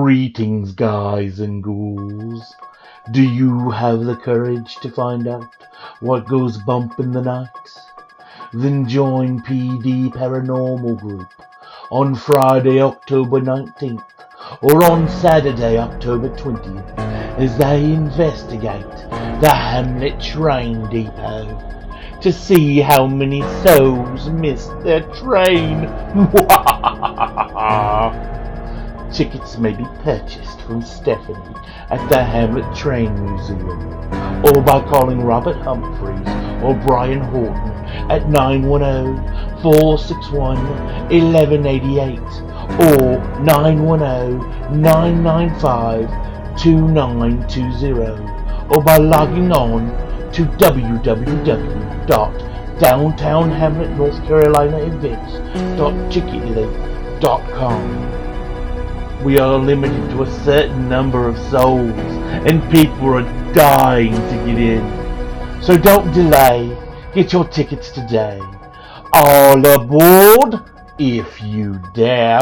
Greetings, guys and ghouls. Do you have the courage to find out what goes bump in the night? Then join Pee Dee Paranormal Group on Friday, October 19th, or on Saturday, October 20th, as they investigate the Hamlet train depot to see how many souls missed their train. Tickets may be purchased from Stephanie at the Hamlet Train Museum, or by calling Robert Humphreys or Brian Horton at 910-461-1188 or 910-995-2920, or by logging on to www.downtownhamletnorthcarolinaevents.chickily.com. We are limited to a certain number of souls, and people are dying to get in. So don't delay. Get your tickets today. All aboard, if you dare.